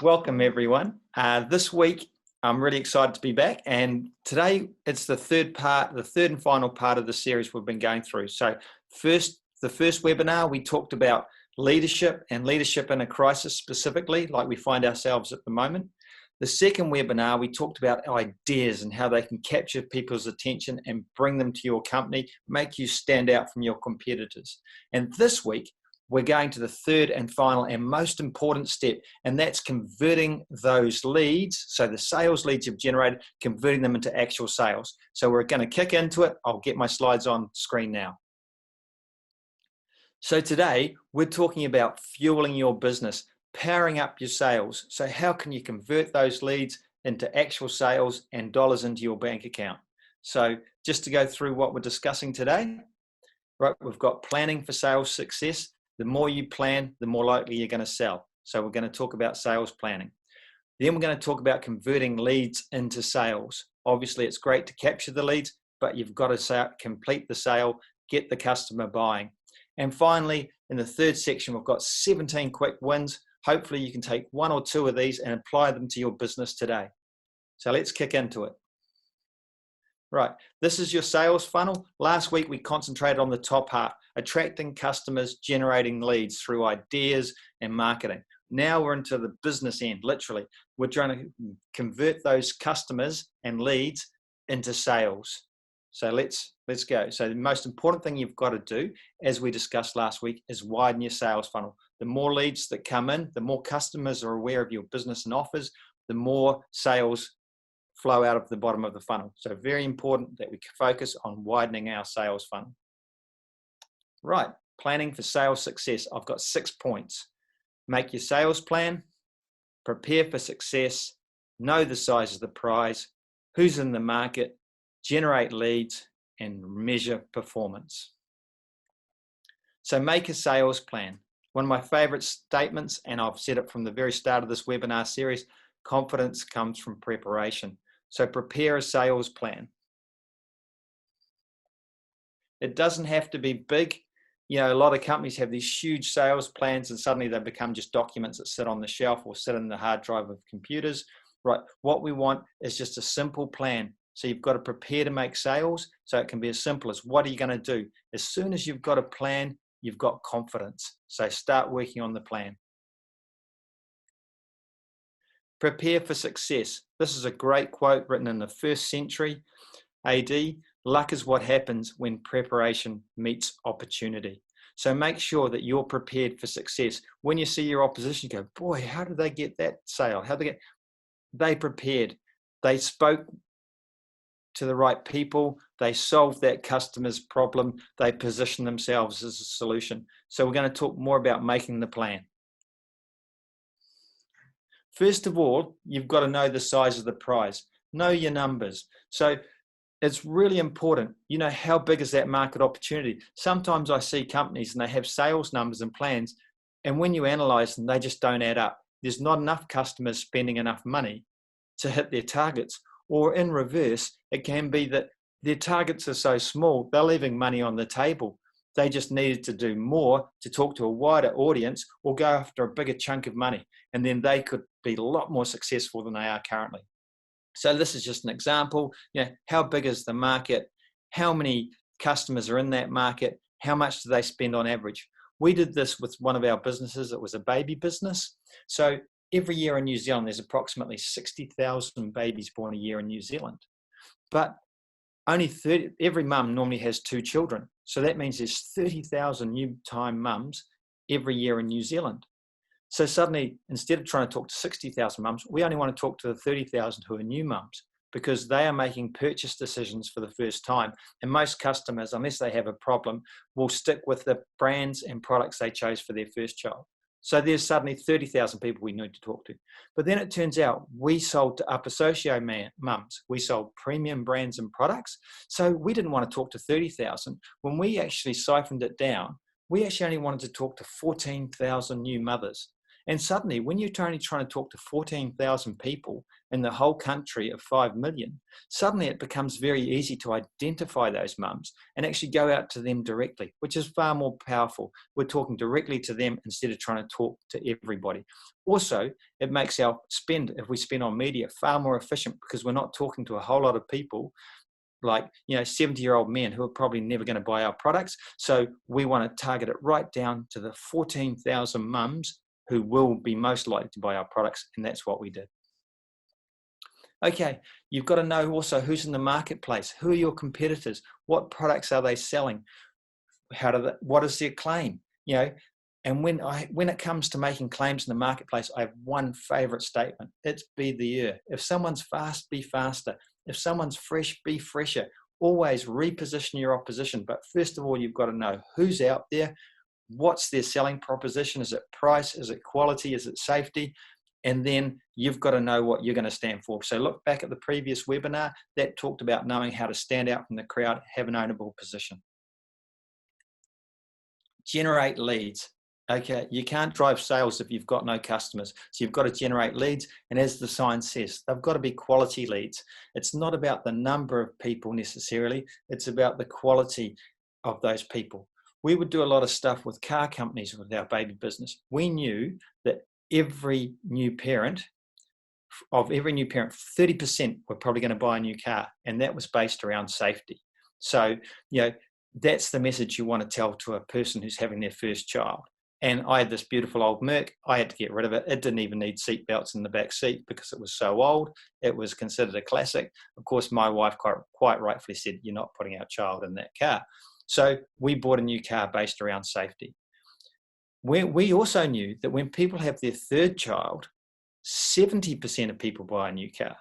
Welcome everyone. This week I'm really excited to be back, and today it's the third and final part of the series we've been going through. So the first webinar we talked about leadership and leadership in a crisis specifically, like we find ourselves at the moment. The second webinar we talked about ideas and how they can capture people's attention and bring them to your company, make you stand out from your competitors. And this week we're going to the third and final and most important step, and that's converting those leads. So the sales leads you've generated, converting them into actual sales. So we're going to kick into it. I'll get my slides on screen now. So today we're talking about fueling your business, powering up your sales. So how can you convert those leads into actual sales and dollars into your bank account? So just to go through what we're discussing today, right, we've got planning for sales success. The more you plan, the more likely you're going to sell. So we're going to talk about sales planning. Then we're going to talk about converting leads into sales. Obviously, it's great to capture the leads, but you've got to complete the sale, get the customer buying. And finally, in the third section, we've got 17 quick wins. Hopefully, you can take one or two of these and apply them to your business today. So let's kick into it. Right, this is your sales funnel. Last week, we concentrated on the top part, attracting customers, generating leads through ideas and marketing. Now we're into the business end, literally. We're trying to convert those customers and leads into sales. So let's go. So the most important thing you've got to do, as we discussed last week, is widen your sales funnel. The more leads that come in, the more customers are aware of your business and offers, the more sales flow out of the bottom of the funnel. So very important that we focus on widening our sales funnel. Right, planning for sales success. I've got 6 points. Make your sales plan, prepare for success, know the size of the prize, who's in the market, generate leads, and measure performance. So make a sales plan. One of my favorite statements, and I've said it from the very start of this webinar series, confidence comes from preparation. So prepare a sales plan. It doesn't have to be big. You know, a lot of companies have these huge sales plans and suddenly they become just documents that sit on the shelf or sit in the hard drive of computers. Right, what we want is just a simple plan. So you've got to prepare to make sales. So it can be as simple as, what are you going to do? As soon as you've got a plan, you've got confidence. So start working on the plan. Prepare for success. This is a great quote written in the 1st century AD. Luck is what happens when preparation meets opportunity. So make sure that you're prepared for success. When you see your opposition, you go, boy, how did they get that sale? They prepared. They spoke to the right people. They solved that customer's problem. They positioned themselves as a solution. So we're going to talk more about making the plan. First of all, you've got to know the size of the prize. Know your numbers. So it's really important. You know, how big is that market opportunity? Sometimes I see companies and they have sales numbers and plans, and when you analyze them, they just don't add up. There's not enough customers spending enough money to hit their targets. Or in reverse, it can be that their targets are so small, they're leaving money on the table. They just needed to do more to talk to a wider audience or go after a bigger chunk of money. And then they could be a lot more successful than they are currently. So this is just an example. You know, how big is the market? How many customers are in that market? How much do they spend on average? We did this with one of our businesses. It was a baby business. So every year in New Zealand, there's approximately 60,000 babies born a year in New Zealand. But every mum normally has 2 children. So that means there's 30,000 new-time mums every year in New Zealand. So suddenly, instead of trying to talk to 60,000 mums, we only want to talk to the 30,000 who are new mums, because they are making purchase decisions for the first time. And most customers, unless they have a problem, will stick with the brands and products they chose for their first child. So there's suddenly 30,000 people we need to talk to. But then it turns out we sold to upper socio mums. We sold premium brands and products. So we didn't want to talk to 30,000. When we actually siphoned it down, we actually only wanted to talk to 14,000 new mothers. And suddenly, when you're only trying to talk to 14,000 people in the whole country of 5 million, suddenly it becomes very easy to identify those mums and actually go out to them directly, which is far more powerful. We're talking directly to them instead of trying to talk to everybody. Also, it makes our spend, if we spend on media, far more efficient because we're not talking to a whole lot of people like 70-year-old men who are probably never going to buy our products. So we want to target it right down to the 14,000 mums who will be most likely to buy our products, and that's what we did. Okay, you've got to know also who's in the marketplace, who are your competitors, what products are they selling, what is their claim, And when it comes to making claims in the marketplace, I have one favorite statement. It's be the ear. If someone's fast, be faster. If someone's fresh, be fresher. Always reposition your opposition. But first of all, you've got to know who's out there, what's their selling proposition. Is it price? Is it quality? Is it safety? And then you've got to know what you're going to stand for. So look back at the previous webinar that talked about knowing how to stand out from the crowd, have an ownable position. Generate leads. Okay, you can't drive sales if you've got no customers. So you've got to generate leads. And as the sign says, they've got to be quality leads. It's not about the number of people necessarily. It's about the quality of those people. We would do a lot of stuff with car companies with our baby business. We knew that every new parent, 30% were probably going to buy a new car. And that was based around safety. So, that's the message you want to tell to a person who's having their first child. And I had this beautiful old Merc. I had to get rid of it. It didn't even need seat belts in the back seat because it was so old. It was considered a classic. Of course, my wife quite rightfully said, you're not putting our child in that car. So we bought a new car based around safety. We also knew that when people have their third child, 70% of people buy a new car.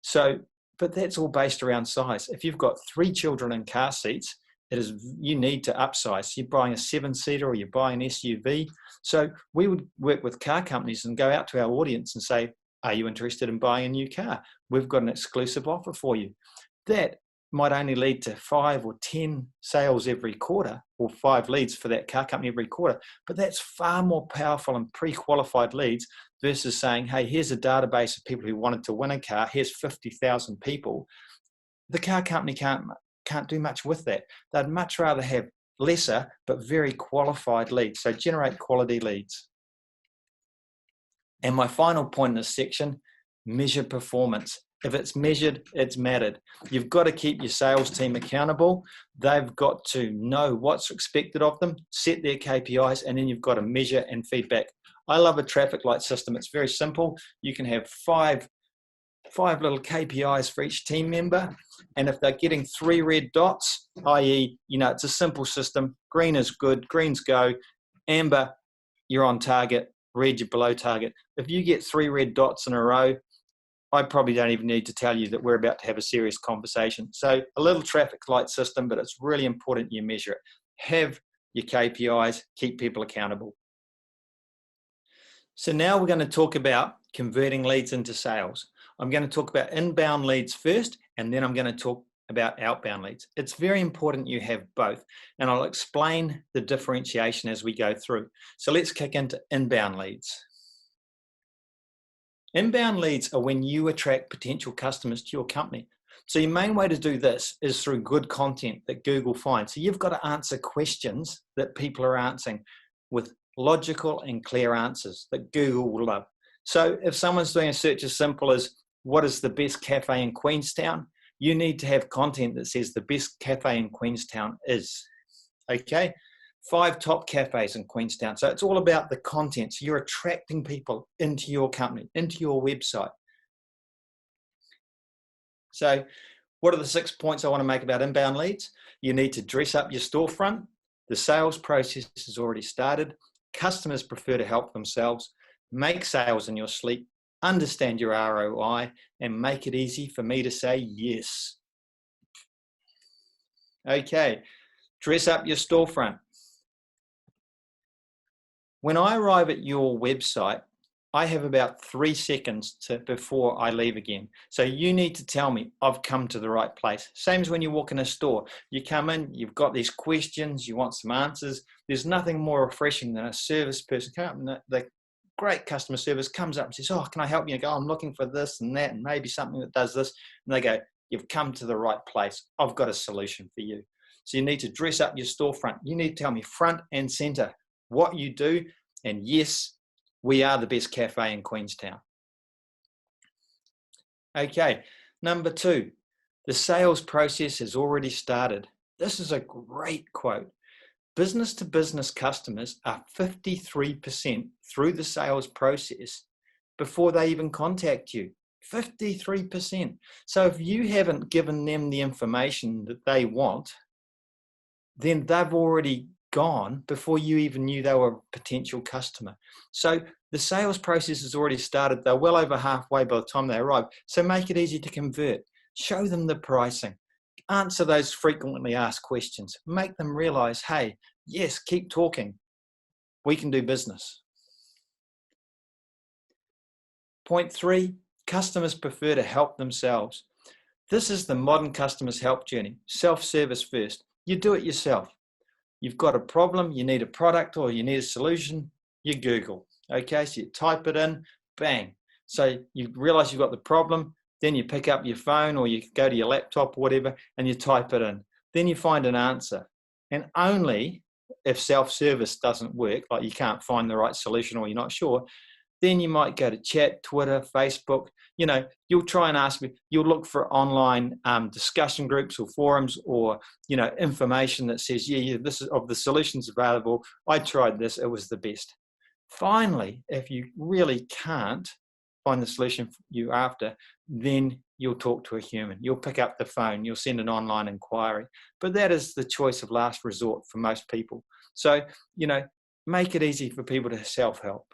So, but that's all based around size. If you've got 3 children in car seats, you need to upsize. So you're buying a 7-seater or you're buying an SUV. So we would work with car companies and go out to our audience and say, are you interested in buying a new car? We've got an exclusive offer for you. That might only lead to 5 or 10 sales every quarter, or 5 leads for that car company every quarter. But that's far more powerful and pre-qualified leads versus saying, hey, here's a database of people who wanted to win a car. Here's 50,000 people. The car company can't do much with that. They'd much rather have lesser but very qualified leads. So generate quality leads. And my final point in this section, measure performance. If it's measured, it's mattered. You've got to keep your sales team accountable. They've got to know what's expected of them, set their KPIs, and then you've got to measure and feedback. I love a traffic light system. It's very simple. You can have five little KPIs for each team member. And if they're getting 3 red dots, i.e., it's a simple system. Green is good, greens go. Amber, you're on target. Red, you're below target. If you get 3 red dots in a row, I probably don't even need to tell you that we're about to have a serious conversation. So a little traffic light system, but it's really important you measure it. Have your KPIs, keep people accountable. So now we're going to talk about converting leads into sales. I'm going to talk about inbound leads first, and then I'm going to talk about outbound leads. It's very important you have both, and I'll explain the differentiation as we go through. So let's kick into inbound leads. Inbound leads are when you attract potential customers to your company. So your main way to do this is through good content that Google finds. So you've got to answer questions that people are answering with logical and clear answers that Google will love. So if someone's doing a search as simple as what is the best cafe in Queenstown, you need to have content that says the best cafe in Queenstown is. Okay? 5 top cafes in Queenstown. So it's all about the content. So you're attracting people into your company, into your website. So what are the 6 points I want to make about inbound leads? You need to dress up your storefront. The sales process has already started. Customers prefer to help themselves. Make sales in your sleep. Understand your ROI and make it easy for me to say yes. Okay, dress up your storefront. When I arrive at your website, I have about 3 seconds before I leave again. So you need to tell me I've come to the right place. Same as when you walk in a store. You come in, you've got these questions, you want some answers. There's nothing more refreshing than a service person. great customer service, comes up and says, oh, can I help you? And go, I'm looking for this and that, and maybe something that does this. And they go, you've come to the right place. I've got a solution for you. So you need to dress up your storefront. You need to tell me front and center what you do. And yes, we are the best cafe in Queenstown. Okay, number 2, the sales process has already started. This is a great quote. Business to business customers are 53% through the sales process before they even contact you. 53%. So if you haven't given them the information that they want, then they've already gone before you even knew they were a potential customer. So the sales process has already started. They're well over halfway by the time they arrive. So make it easy to convert. Show them the pricing. Answer those frequently asked questions. Make them realize, hey, yes, keep talking. We can do business. Point 3, customers prefer to help themselves. This is the modern customer's help journey. Self-service first. You do it yourself. You've got a problem, you need a product or you need a solution, you Google. Okay, so you type it in, bang. So you realize you've got the problem, then you pick up your phone or you go to your laptop or whatever and you type it in. Then you find an answer. And only if self-service doesn't work, like you can't find the right solution or you're not sure, then you might go to chat, Twitter, Facebook. You'll try and ask me, you'll look for online discussion groups or forums or, information that says, yeah, this is of the solutions available. I tried this, it was the best. Finally, if you really can't find the solution you're after, then you'll talk to a human. You'll pick up the phone, you'll send an online inquiry. But that is the choice of last resort for most people. So, make it easy for people to self-help.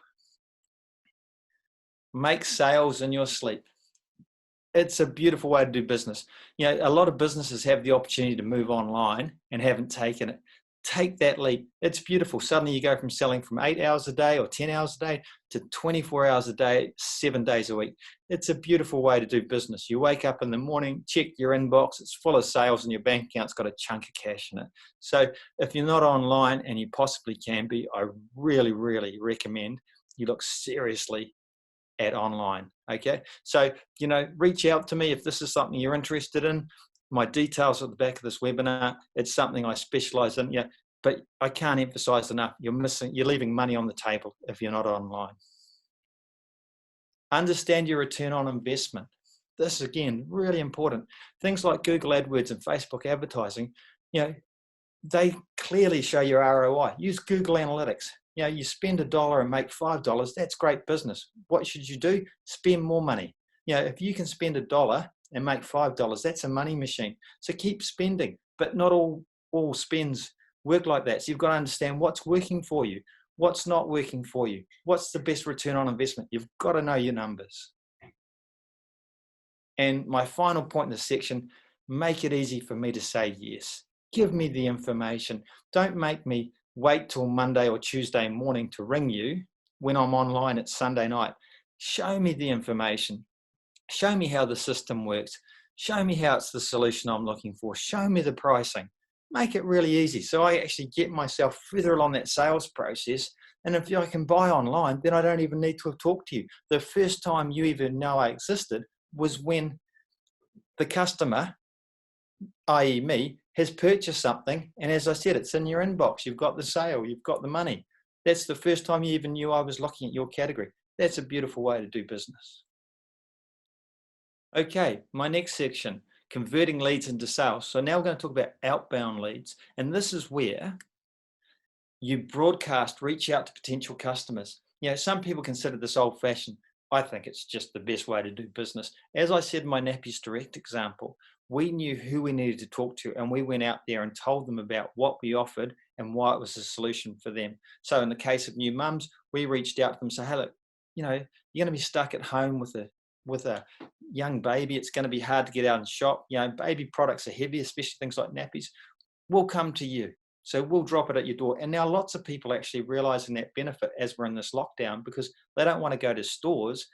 Make sales in your sleep. It's a beautiful way to do business. A lot of businesses have the opportunity to move online and haven't taken it. Take that leap. It's beautiful. Suddenly you go from selling from 8 hours a day or 10 hours a day to 24 hours a day, 7 days a week. It's a beautiful way to do business. You wake up in the morning, check your inbox, it's full of sales and your bank account's got a chunk of cash in it. So if you're not online and you possibly can be, I really, really recommend you look seriously at online. Okay, so reach out to me if this is something you're interested in. My details are at the back of this webinar. It's something I specialize in. Yeah, but I can't emphasize enough, you're leaving money on the table if you're not online. Understand your return on investment. This, again, really important. Things like Google AdWords and Facebook advertising, they clearly show your ROI. Use Google Analytics. You spend $1 and make $5, that's great business. What should you do? Spend more money. If you can spend $1 and make $5, that's a money machine. So keep spending, but not all spends work like that. So you've got to understand what's working for you, what's not working for you, what's the best return on investment. You've got to know your numbers. And my final point in this section, make it easy for me to say yes. Give me the information. Don't make me wait till Monday or Tuesday morning to ring you when I'm online at Sunday night. Show me the information. Show me how the system works. Show me how it's the solution I'm looking for. Show me the pricing. Make it really easy so I actually get myself further along that sales process. And if I can buy online, then I don't even need to have talked to you. The first time you even know I existed was when the customer, i.e. me, has purchased something. And as I said, it's in your inbox. You've got the sale, you've got the money. That's the first time you even knew I was looking at your category. That's a beautiful way to do business. Okay, my next section, converting leads into sales. So now we're going to talk about outbound leads. And this is where you broadcast, reach out to potential customers. Some people consider this old-fashioned. I think it's just the best way to do business. As I said in my Nappies Direct example, we knew who we needed to talk to, and we went out there and told them about what we offered and why it was a solution for them. So in the case of new mums, we reached out to them and said, hey, look, you're going to be stuck at home with a young baby. It's going to be hard to get out and shop. Baby products are heavy, especially things like nappies. We'll come to you. So we'll drop it at your door. And now lots of people actually realizing that benefit as we're in this lockdown, because they don't want to go to stores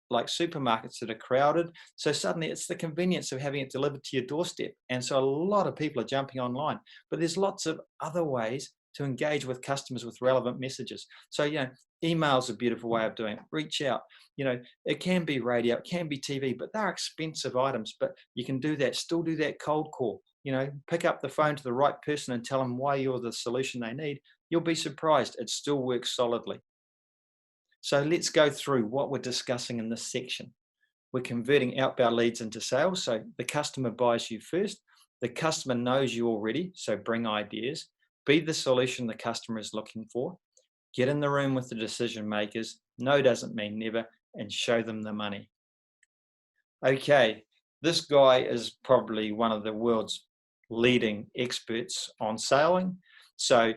like supermarkets that are crowded. So suddenly it's the convenience of having it delivered to your doorstep. And so a lot of people are jumping online, but there's lots of other ways to engage with customers with relevant messages. So, Email's a beautiful way of doing it. Reach out. It can be radio, it can be TV, but they're expensive items. But you can do that, still do that cold call. Pick up the phone to the right person and tell them why you're the solution they need. You'll be surprised. It still works solidly. So let's go through what we're discussing in this section. We're converting outbound leads into sales. So the customer buys you first. The customer knows you already. So bring ideas. Be the solution the customer is looking for. Get in the room with the decision makers. No doesn't mean never. And show them the money. Okay, this guy is probably one of the world's leading experts on selling. So,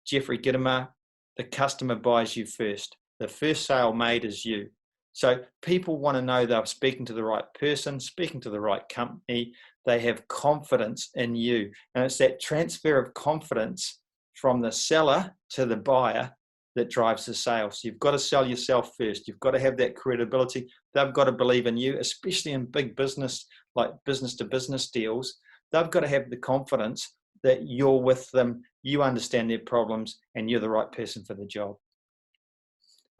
Jeffrey Gitomer, the customer buys you first. The first sale made is you. So people want to know they're speaking to the right person, speaking to the right company. They have confidence in you. And it's that transfer of confidence from the seller to the buyer that drives the sale. So you've got to sell yourself first. You've got to have that credibility. They've got to believe in you, especially in big business, like business to business deals. They've got to have the confidence that you're with them, you understand their problems, and you're the right person for the job.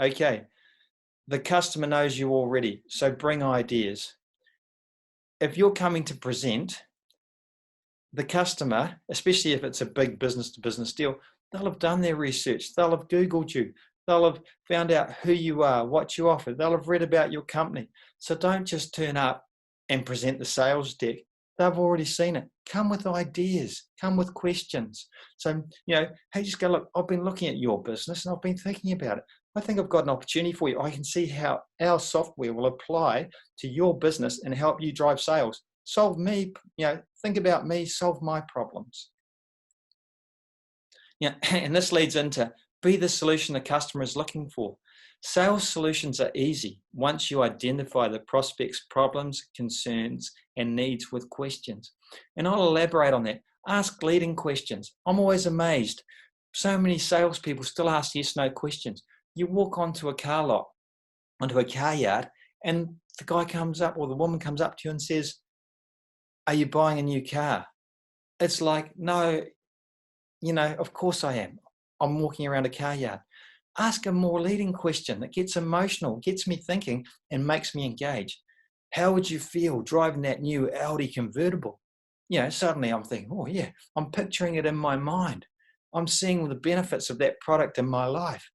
Okay, the customer knows you already, so bring ideas. If you're coming to present, the customer, especially if it's a big business to business deal, they'll have done their research. They'll have Googled you. They'll have found out who you are, what you offer. They'll have read about your company. So don't just turn up and present the sales deck. They've already seen it. Come with ideas. Come with questions. So, hey, just go, look, I've been looking at your business and I've been thinking about it. I think I've got an opportunity for you. I can see how our software will apply to your business and help you drive sales. Solve me, think about me, solve my problems. And this leads into be the solution the customer is looking for. Sales solutions are easy once you identify the prospect's problems, concerns, and needs with questions. And I'll elaborate on that. Ask leading questions. I'm always amazed. So many salespeople still ask yes/no questions. You walk onto a car lot, onto a car yard, and the guy comes up or the woman comes up to you and says, "Are you buying a new car?" It's like, no, of course I am. I'm walking around a car yard. Ask a more leading question that gets emotional, gets me thinking, and makes me engage. How would you feel driving that new Audi convertible? Suddenly I'm thinking, oh yeah, I'm picturing it in my mind. I'm seeing the benefits of that product in my life.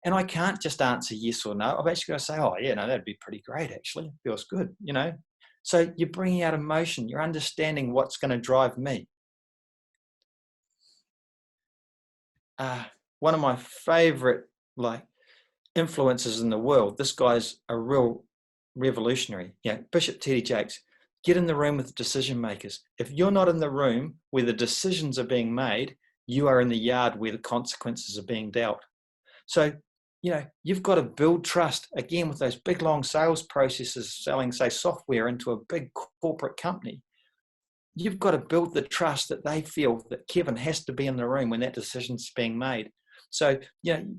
And I can't just answer yes or no. I've actually got to say, oh yeah, no, that'd be pretty great actually. It feels good, So you're bringing out emotion. You're understanding what's going to drive me. One of my favorite influencers in the world, this guy's a real revolutionary. Bishop T.D. Jakes. Get in the room with decision makers. If you're not in the room where the decisions are being made, you are in the yard where the consequences are being dealt. So, you've got to build trust, again, with those big, long sales processes, selling, say, software into a big corporate company. You've got to build the trust that they feel that Kevin has to be in the room when that decision's being made. So,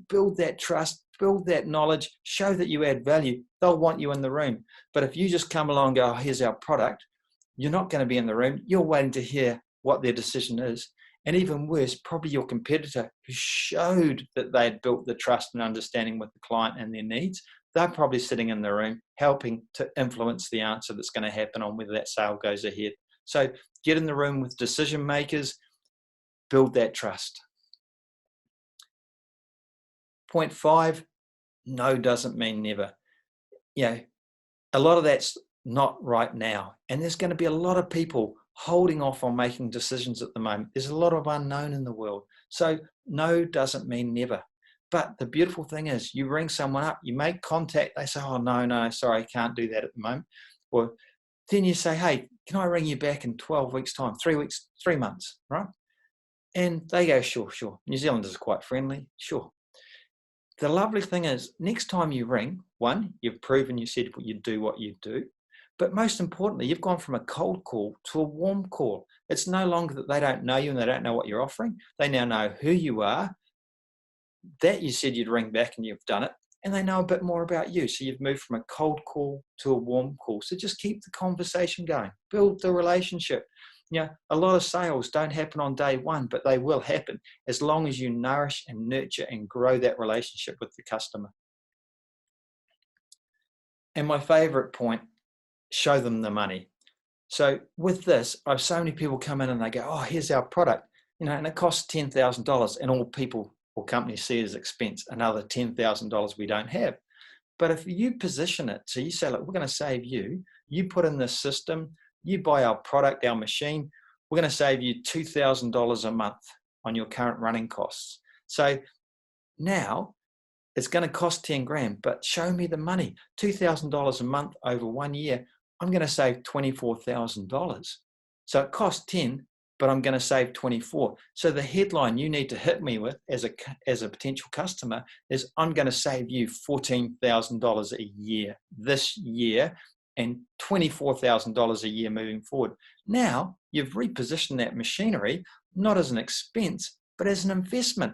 build that trust, build that knowledge, show that you add value. They'll want you in the room. But if you just come along and go, oh, here's our product, you're not going to be in the room. You're waiting to hear what their decision is. And even worse, probably your competitor who showed that they had built the trust and understanding with the client and their needs, they're probably sitting in the room helping to influence the answer that's going to happen on whether that sale goes ahead. So get in the room with decision makers, build that trust. Point 5, no doesn't mean never. A lot of that's not right now. And there's going to be a lot of people holding off on making decisions at the moment. There's a lot of unknown in the world. So no doesn't mean never. But the beautiful thing is you ring someone up, you make contact, they say, oh, no, sorry, I can't do that at the moment. Or then you say, hey, can I ring you back in 12 weeks' time, 3 weeks, 3 months, right? And they go, sure. New Zealanders are quite friendly, sure. The lovely thing is, next time you ring, one, you've proven you said you do what you do. But most importantly, you've gone from a cold call to a warm call. It's no longer that they don't know you and they don't know what you're offering. They now know who you are, that you said you'd ring back and you've done it, and they know a bit more about you. So you've moved from a cold call to a warm call. So just keep the conversation going, build the relationship. A lot of sales don't happen on day one, but they will happen as long as you nourish and nurture and grow that relationship with the customer. And my favorite point, show them the money. So with this, I've so many people come in and they go, oh, here's our product, and it costs $10,000, and all people or companies see as expense, another $10,000 we don't have. But if you position it, so you say, look, we're going to save you, you put in this system, you buy our product, our machine, we're going to save you $2,000 a month on your current running costs. So now it's going to cost 10 grand, but show me the money, $2,000 a month over 1 year. I'm going to save $24,000. So it costs 10, but I'm going to save 24. So the headline you need to hit me with as a potential customer is, I'm going to save you $14,000 a year this year and $24,000 a year moving forward. Now you've repositioned that machinery, not as an expense, but as an investment.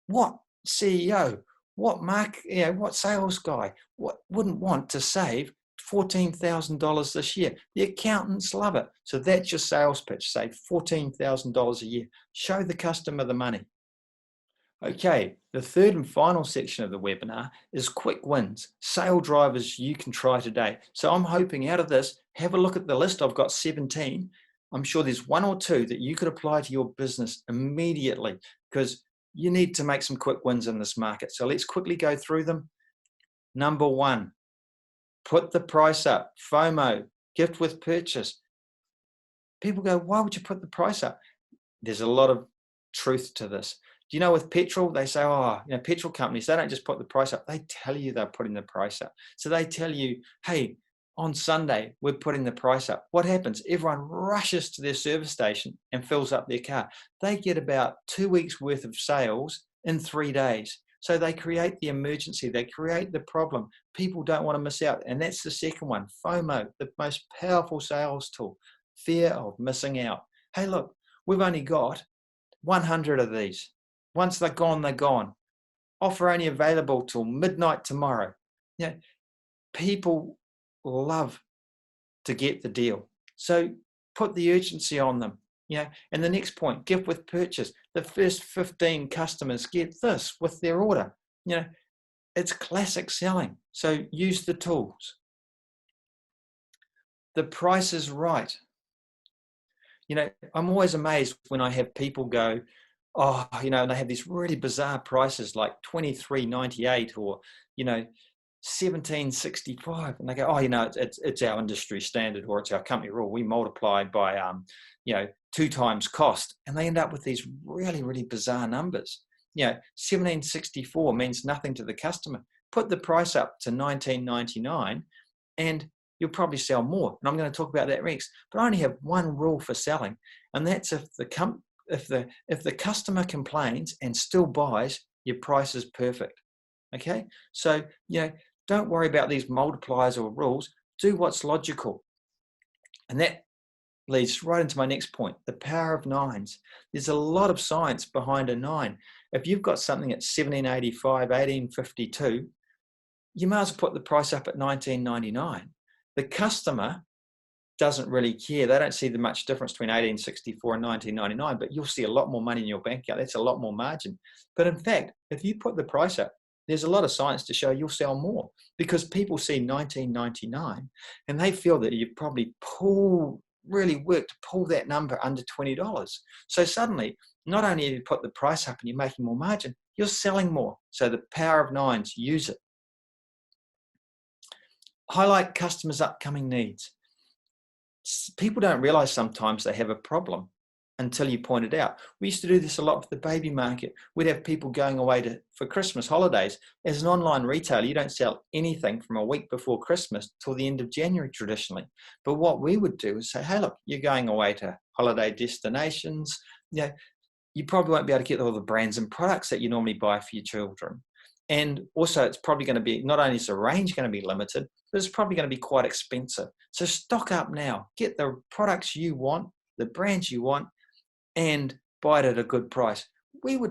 What CEO, what sales guy, what wouldn't want to save $14,000 this year? The accountants love it. So that's your sales pitch. Save $14,000 a year. Show the customer the money. Okay, the third and final section of the webinar is quick wins, sale drivers you can try today. So I'm hoping out of this, have a look at the list. I've got 17. I'm sure there's one or two that you could apply to your business immediately, because you need to make some quick wins in this market. So let's quickly go through them. Number one, put the price up. FOMO, gift with purchase. People go, why would you put the price up? There's a lot of truth to this. Do you know, with petrol, they say, petrol companies, they don't just put the price up. They tell you they're putting the price up. So they tell you, hey, on Sunday, we're putting the price up. What happens? Everyone rushes to their service station and fills up their car. They get about 2 weeks worth of sales in 3 days. So they create the emergency, they create the problem. People don't want to miss out. And that's the second one, FOMO, the most powerful sales tool, fear of missing out. Hey, look, we've only got 100 of these. Once they're gone, they're gone. Offer only available till midnight tomorrow. People love to get the deal. So put the urgency on them. And the next point, gift with purchase. The first 15 customers get this with their order. It's classic selling. So use the tools. The price is right. I'm always amazed when I have people go, and they have these really bizarre prices like $23.98 or, $17.65, and they go, it's our industry standard, or it's our company rule. We multiply by, 2 times cost, and they end up with these really, really bizarre numbers. $17.64 means nothing to the customer. Put the price up to $19.99, and you'll probably sell more. And I'm going to talk about that next. But I only have one rule for selling, and that's if the customer complains and still buys, your price is perfect. Okay, so don't worry about these multipliers or rules. Do what's logical, and that leads right into my next point: the power of nines. There's a lot of science behind a 9. If you've got something at 1785, 1852, you might as well put the price up at 1999. The customer doesn't really care. They don't see the much difference between 1864 and 1999, but you'll see a lot more money in your bank account. That's a lot more margin. But in fact, if you put the price up, there's a lot of science to show you'll sell more, because people see 1999 and they feel that you've probably really worked to pull that number under $20. So suddenly, not only have you put the price up and you're making more margin, you're selling more. So the power of 9s, use it. Highlight customers' upcoming needs. People don't realize sometimes they have a problem until you point it out. We used to do this a lot with the baby market. We'd have people going away for Christmas holidays. As an online retailer, you don't sell anything from a week before Christmas till the end of January traditionally. But what we would do is say, hey, look, you're going away to holiday destinations. You probably won't be able to get all the brands and products that you normally buy for your children. And also, it's probably going to be, not only is the range going to be limited, but it's probably going to be quite expensive. So stock up now. Get the products you want, the brands you want, and buy it at a good price.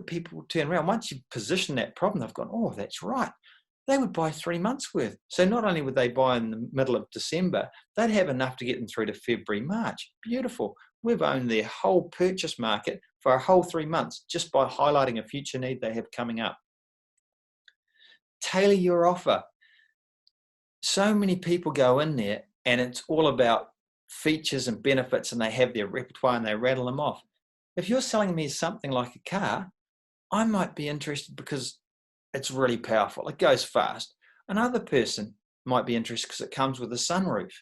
People turn around, once you position that problem, they've gone, oh, that's right. They would buy 3 months worth. So not only would they buy in the middle of December, they'd have enough to get them through to February, March. Beautiful. we've owned their whole purchase market for a whole 3 months just by highlighting a future need they have coming up. Tailor your offer. So many people go in there and it's all about features and benefits, and they have their repertoire and they rattle them off. If you're selling me something like a car, I might be interested because it's really powerful. It goes fast. Another person might be interested because it comes with a sunroof,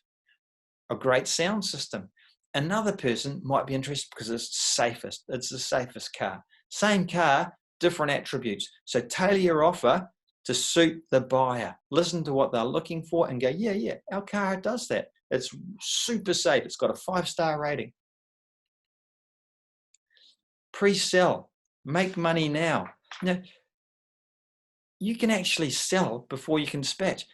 a great sound system. Another person might be interested because it's safest. It's the safest car. Same car, different attributes. So tailor your offer to suit the buyer. Listen to what they're looking for and go, yeah, our car does that. It's super safe. It's got a 5-star rating. Pre-sell. Make money now. Now, you can actually sell before you can dispatch.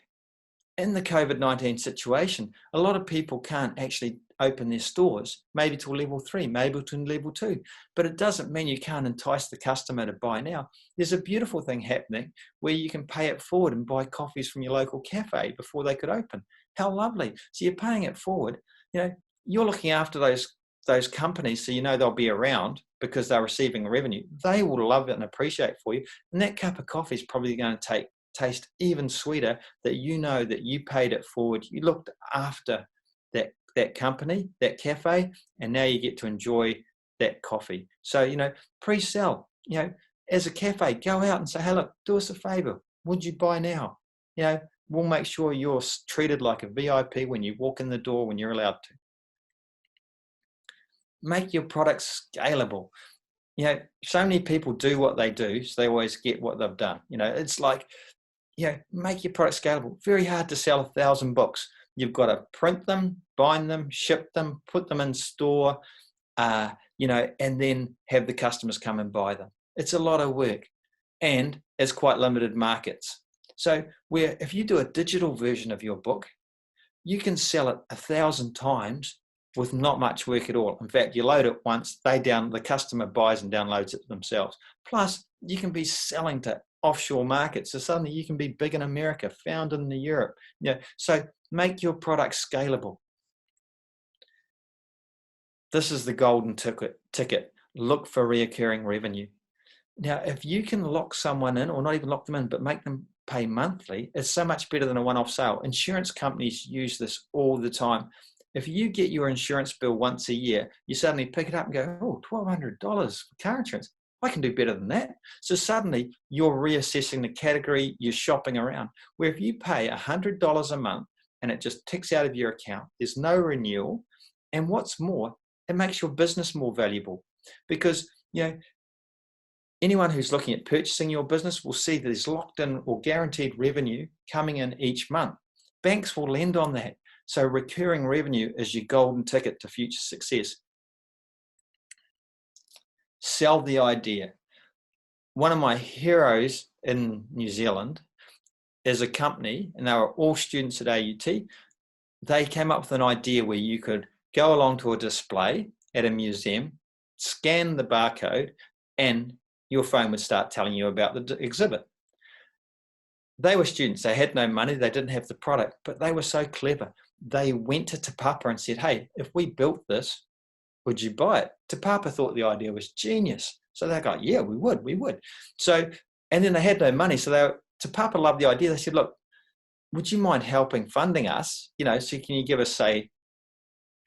In the COVID-19 situation, a lot of people can't actually open their stores, maybe to level 3, maybe to level 2, but it doesn't mean you can't entice the customer to buy now. There's a beautiful thing happening where you can pay it forward and buy coffees from your local cafe before they could open. How lovely. So you're paying it forward. You're looking after those companies, so you know they'll be around because they're receiving revenue. They will love it and appreciate for you. And that cup of coffee is probably going to taste even sweeter, that you know that you paid it forward, you looked after that company, that cafe, and now you get to enjoy that coffee. So, pre-sell, as a cafe, go out and say, hey, look, do us a favor. Would you buy now? We'll make sure you're treated like a VIP when you walk in the door, when you're allowed to. Make your product scalable. So many people do what they do, so they always get what they've done. It's like, make your product scalable. Very hard to sell 1,000 books. You've got to print them, bind them, ship them, put them in store, and then have the customers come and buy them. It's a lot of work, and it's quite limited markets. So if you do a digital version of your book, you can sell it 1,000 times with not much work at all. In fact, you load it once, the customer buys and downloads it themselves. Plus, you can be selling to offshore markets. So suddenly you can be big in America, found in Europe. So make your product scalable. This is the golden ticket. Look for recurring revenue. Now, if you can lock someone in, or not even lock them in, but make them pay monthly, it's so much better than a one-off sale. Insurance companies use this all the time. If you get your insurance bill once a year, you suddenly pick it up and go, oh, $1,200 for car insurance. I can do better than that. So suddenly you're reassessing the category, you're shopping around. Where if you pay $100 a month and it just ticks out of your account, there's no renewal. And what's more, it makes your business more valuable, because, anyone who's looking at purchasing your business will see that there's locked in or guaranteed revenue coming in each month. Banks will lend on that. So recurring revenue is your golden ticket to future success. Sell the idea. One of my heroes in New Zealand is a company, and they were all students at AUT. They came up with an idea where you could go along to a display at a museum, scan the barcode, and your phone would start telling you about the exhibit. They were students. They had no money. They didn't have the product, but they were so clever. They went to Te Papa and said, hey, if we built this, would you buy it? Te Papa thought the idea was genius. So they go, yeah, we would. So, and then they had no money. So Te Papa loved the idea. They said, look, would you mind funding us? So can you give us, say,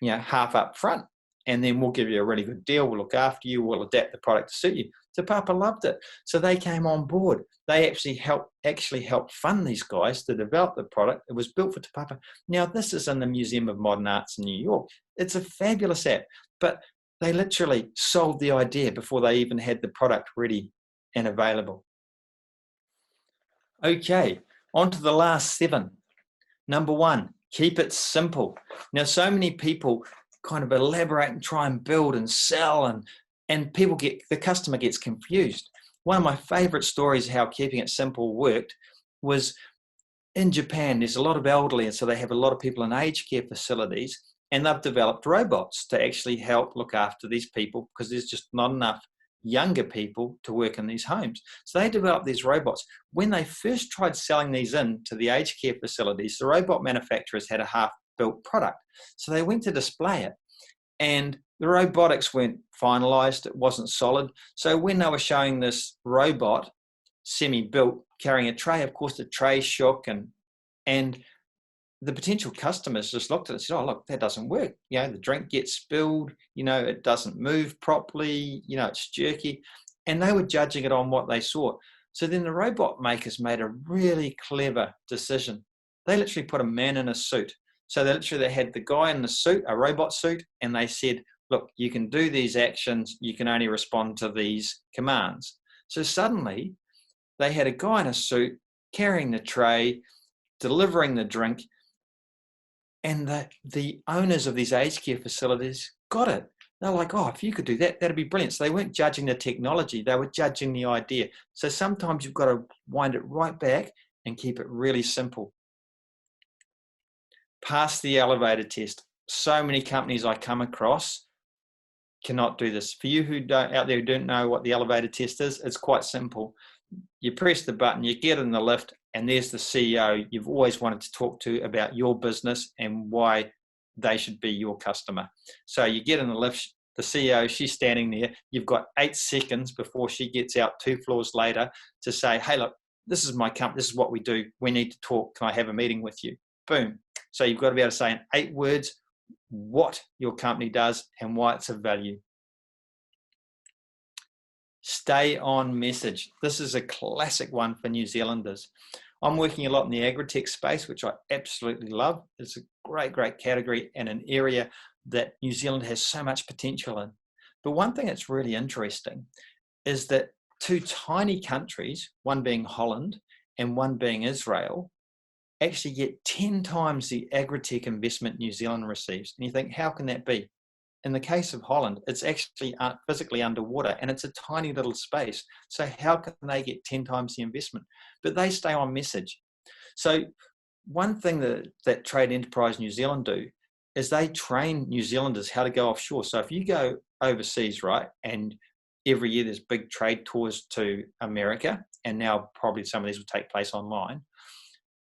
half up front? And then we'll give you a really good deal. We'll look after you. We'll adapt the product to suit you. Te Papa loved it. So they came on board. They actually helped fund these guys to develop the product. It was built for Te Papa. Now, this is in the Museum of Modern Arts in New York. It's a fabulous app, but they literally sold the idea before they even had the product ready and available. Okay, on to the last 7. Number 1, keep it simple. Now, so many people kind of elaborate and try and build and sell, and the customer gets confused. One of my favorite stories how keeping it simple worked was in Japan. There's a lot of elderly, and so they have a lot of people in aged care facilities, and they've developed robots to actually help look after these people because there's just not enough younger people to work in these homes. So they developed these robots. When they first tried selling these in to the aged care facilities, the robot manufacturers had a half-built product. So they went to display it, and The robotics weren't finalized. It wasn't solid. So when they were showing this robot semi-built carrying a tray, of course the tray shook, and the potential customers just looked at it and said, oh, look, that doesn't work. The drink gets spilled, it doesn't move properly, it's jerky. And they were judging it on what they saw. So then the robot makers made a really clever decision. They literally put a man in a suit. So they had the guy in the suit, a robot suit, and they said, look, you can do these actions, you can only respond to these commands. So suddenly they had a guy in a suit carrying the tray, delivering the drink, and the owners of these aged care facilities got it. They're like, oh, if you could do that, that'd be brilliant. So they weren't judging the technology, they were judging the idea. So sometimes you've got to wind it right back and keep it really simple. Pass the elevator test. So many companies I come across cannot do this. For you out there who don't know what the elevator test is, it's quite simple. You press the button, you get in the lift, and there's the CEO you've always wanted to talk to about your business and why they should be your customer. So you get in the lift, the CEO, she's standing there. You've got 8 seconds before she gets out 2 floors later to say, hey, look, this is my company. This is what we do. We need to talk. Can I have a meeting with you? Boom. So you've got to be able to say in 8 words what your company does and why it's of value. Stay on message. This is a classic one for New Zealanders. I'm working a lot in the agri-tech space, which I absolutely love. It's a great, great category and an area that New Zealand has so much potential in. But one thing that's really interesting is that 2 tiny countries, one being Holland and one being Israel, actually get 10 times the agri-tech investment New Zealand receives. And you think, how can that be? In the case of Holland, it's actually physically underwater and it's a tiny little space. So how can they get 10 times the investment? But they stay on message. So one thing that Trade Enterprise New Zealand do is they train New Zealanders how to go offshore. So if you go overseas, right, and every year there's big trade tours to America, and now probably some of these will take place online,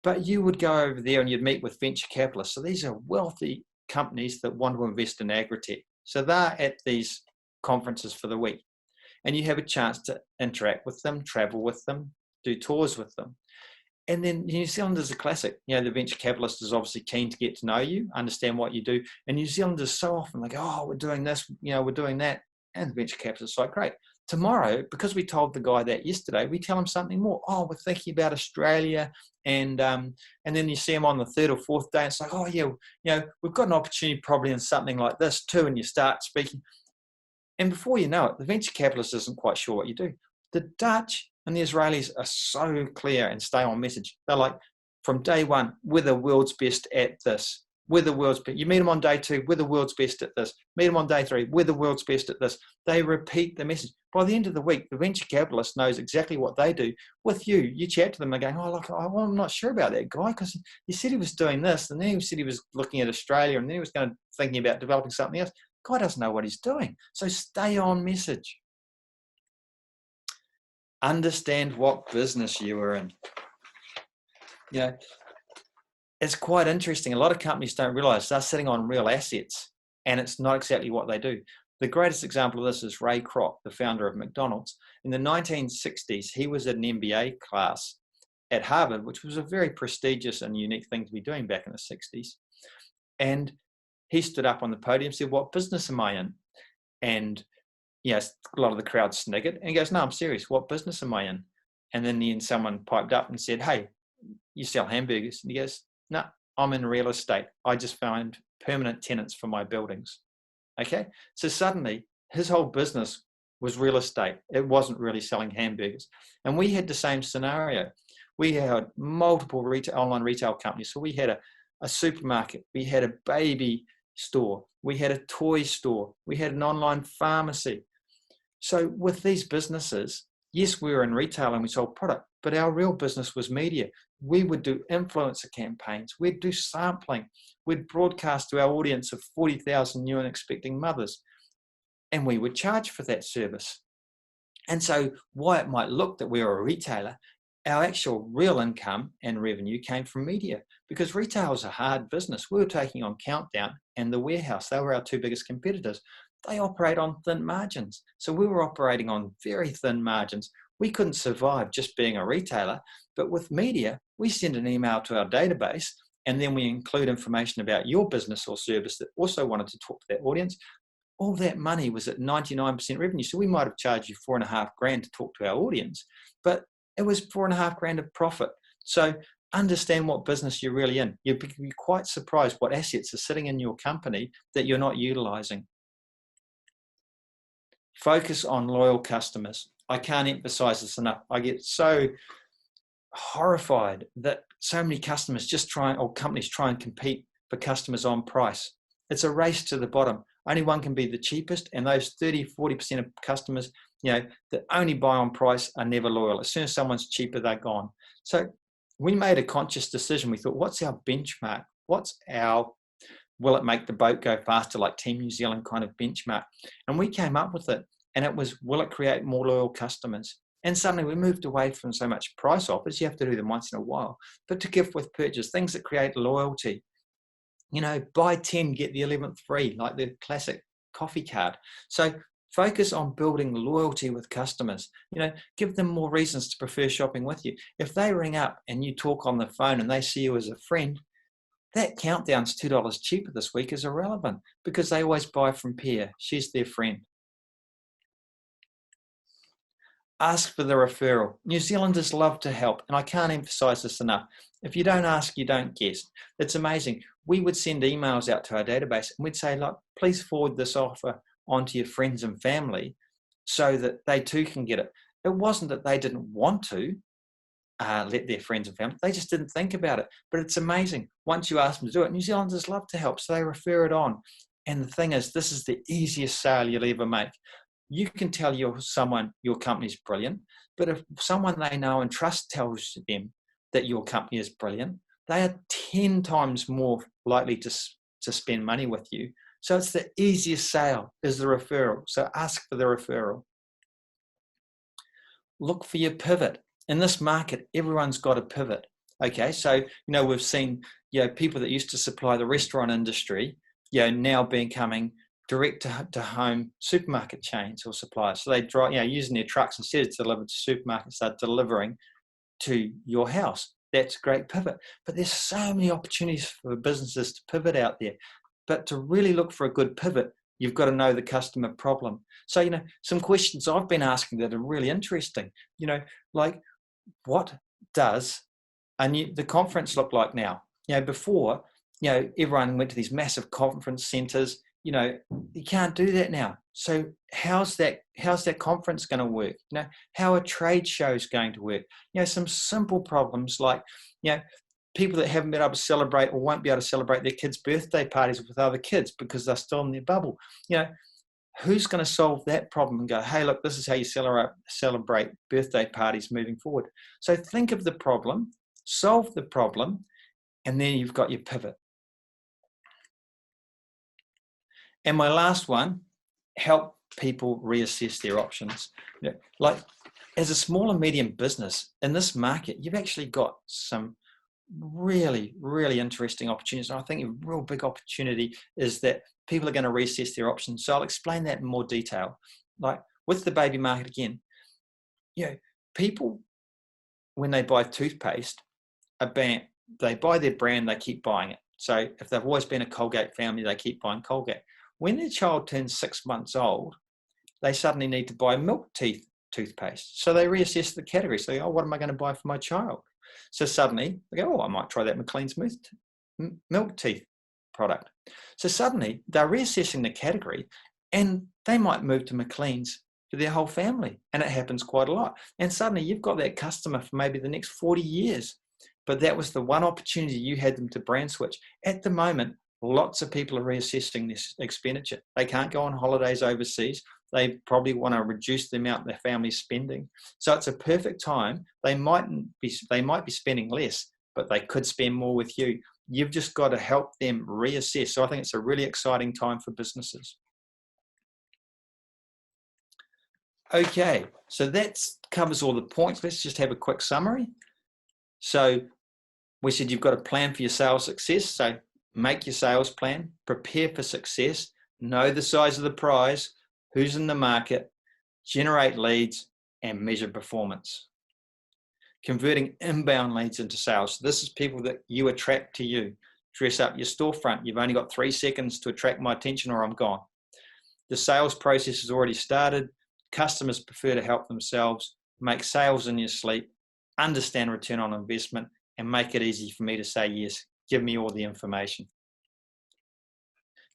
but you would go over there and you'd meet with venture capitalists. So these are wealthy companies that want to invest in agri-tech. So they're at these conferences for the week, and you have a chance to interact with them, travel with them, do tours with them. And then New Zealand is a classic. The venture capitalist is obviously keen to get to know you, understand what you do. And New Zealanders so often like, oh, we're doing this, we're doing that. And the venture capitalist is like, great. Tomorrow, because we told the guy that yesterday, we tell him something more. Oh, we're thinking about Australia. And then you see him on the 3rd or 4th day. And it's like, oh, yeah, we've got an opportunity probably in something like this too. And you start speaking. And before you know it, the venture capitalist isn't quite sure what you do. The Dutch and the Israelis are so clear and stay on message. They're like, from day one, we're the world's best at this. We're the world's best. You meet them on day 2, we're the world's best at this. Meet them on day 3, we're the world's best at this. They repeat the message. By the end of the week, the venture capitalist knows exactly what they do. With you, you chat to them and going, oh, look, I'm not sure about that guy because he said he was doing this, and then he said he was looking at Australia, and then he was thinking about developing something else. Guy doesn't know what he's doing. So stay on message. Understand what business you are in. It's quite interesting. A lot of companies don't realize they're sitting on real assets, and it's not exactly what they do. The greatest example of this is Ray Kroc, the founder of McDonald's. In the 1960s, he was at an MBA class at Harvard, which was a very prestigious and unique thing to be doing back in the 60s. And he stood up on the podium and said, what business am I in? And a lot of the crowd sniggered. And he goes, no, I'm serious. What business am I in? And then someone piped up and said, hey, you sell hamburgers? And he goes, no, I'm in real estate. I just found permanent tenants for my buildings. Okay. So suddenly his whole business was real estate. It wasn't really selling hamburgers. And we had the same scenario. We had multiple online retail companies. So we had a supermarket. We had a baby store. We had a toy store. We had an online pharmacy. So with these businesses, yes, we were in retail and we sold product, but our real business was media. We would do influencer campaigns. We'd do sampling. We'd broadcast to our audience of 40,000 new and expecting mothers. And we would charge for that service. And so while it might look that we were a retailer, our actual real income and revenue came from media, because retail is a hard business. We were taking on Countdown and The Warehouse. They were our 2 biggest competitors. they operate on thin margins. So we were operating on very thin margins. We couldn't survive just being a retailer, but with media, we send an email to our database and then we include information about your business or service that also wanted to talk to that audience. All that money was at 99% revenue. So we might have charged you $4,500 to talk to our audience, but it was $4,500 of profit. So understand what business you're really in. You'd be quite surprised what assets are sitting in your company that you're not utilizing. Focus on loyal customers. I can't emphasize this enough. I get so horrified that so many customers companies try and compete for customers on price. It's a race to the bottom. Only one can be the cheapest, and those 30-40% of customers, that only buy on price are never loyal. As soon as someone's cheaper, they're gone. So we made a conscious decision. We thought, what's our benchmark? Will it make the boat go faster, like Team New Zealand kind of benchmark? And we came up with it, and it was, will it create more loyal customers? And suddenly we moved away from so much price offers. You have to do them once in a while, but to gift with purchase, things that create loyalty. Buy 10, get the 11th free, like the classic coffee card. So focus on building loyalty with customers. Give them more reasons to prefer shopping with you. If they ring up and you talk on the phone and they see you as a friend, that countdown's $2 cheaper this week is irrelevant because they always buy from Pia. She's their friend. Ask for the referral. New Zealanders love to help, and I can't emphasize this enough. If you don't ask, you don't get. It's amazing. We would send emails out to our database and we'd say, look, please forward this offer onto your friends and family so that they too can get it. It wasn't that they didn't want to let their friends and family, they just didn't think about it. But it's amazing. Once you ask them to do it, New Zealanders love to help, so they refer it on. And the thing is, this is the easiest sale you'll ever make. You can tell your company's brilliant, but if someone they know and trust tells them that your company is brilliant, they are 10 times more likely to spend money with you. So it's the easiest sale is the referral. So ask for the referral. Look for your pivot. In this market, everyone's got a pivot. Okay, so we've seen people that used to supply the restaurant industry, now becoming direct to home supermarket chains or suppliers. So they drive, using their trucks instead of delivered to supermarkets, they're delivering to your house. That's a great pivot. But there's so many opportunities for businesses to pivot out there. But to really look for a good pivot, you've got to know the customer problem. So, some questions I've been asking that are really interesting, like what does the conference look like now? Before, everyone went to these massive conference centers. You can't do that now. So how's that conference going to work? How are trade shows going to work? Some simple problems like, people that haven't been able to celebrate or won't be able to celebrate their kids' birthday parties with other kids because they're still in their bubble. Who's going to solve that problem and go, hey, look, this is how you celebrate birthday parties moving forward. So think of the problem, solve the problem, and then you've got your pivot. And my last one, help people reassess their options. Like as a small and medium business in this market, you've actually got some really, really interesting opportunities. And I think a real big opportunity is that people are going to reassess their options. So I'll explain that in more detail. Like with the baby market again, people, when they buy toothpaste, they buy their brand, they keep buying it. So if they've always been a Colgate family, they keep buying Colgate. When their child turns 6 months old, they suddenly need to buy milk teeth toothpaste. So they reassess the category. So, what am I going to buy for my child? So suddenly they go, I might try that McLean's milk teeth product. So suddenly they're reassessing the category and they might move to McLean's for their whole family. And it happens quite a lot. And suddenly you've got that customer for maybe the next 40 years. But that was the one opportunity you had them to brand switch. At the moment, lots of people are reassessing this expenditure. They can't go on holidays overseas. They probably want to reduce the amount their family's spending. So it's a perfect time. They might be spending less, but they could spend more with you. You've just got to help them reassess. So I think it's a really exciting time for businesses. Okay, so that covers all the points. Let's just have a quick summary. So we said you've got to plan for your sales success. So make your sales plan, prepare for success, know the size of the prize, who's in the market, generate leads, and measure performance. Converting inbound leads into sales. This is people that you attract to you. Dress up your storefront. You've only got 3 seconds to attract my attention or I'm gone. The sales process has already started. Customers prefer to help themselves. Make sales in your sleep. Understand return on investment and make it easy for me to say yes. Give me all the information.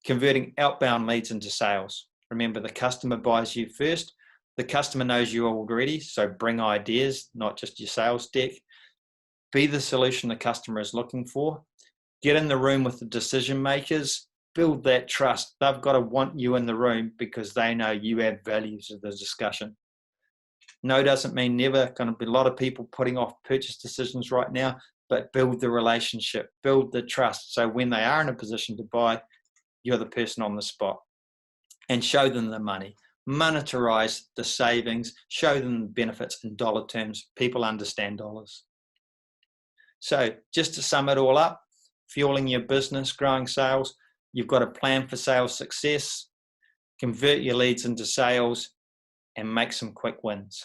Converting outbound leads into sales. Remember, the customer buys you first. The customer knows you already, so bring ideas, not just your sales deck. Be the solution the customer is looking for. Get in the room with the decision makers. Build that trust. They've got to want you in the room because they know you add value to the discussion. No doesn't mean never. Going to be a lot of people putting off purchase decisions right now, but build the relationship, build the trust. So when they are in a position to buy, you're the person on the spot. And show them the money. Monetize the savings. Show them the benefits in dollar terms. People understand dollars. So just to sum it all up, fueling your business, growing sales, you've got a plan for sales success, convert your leads into sales, and make some quick wins.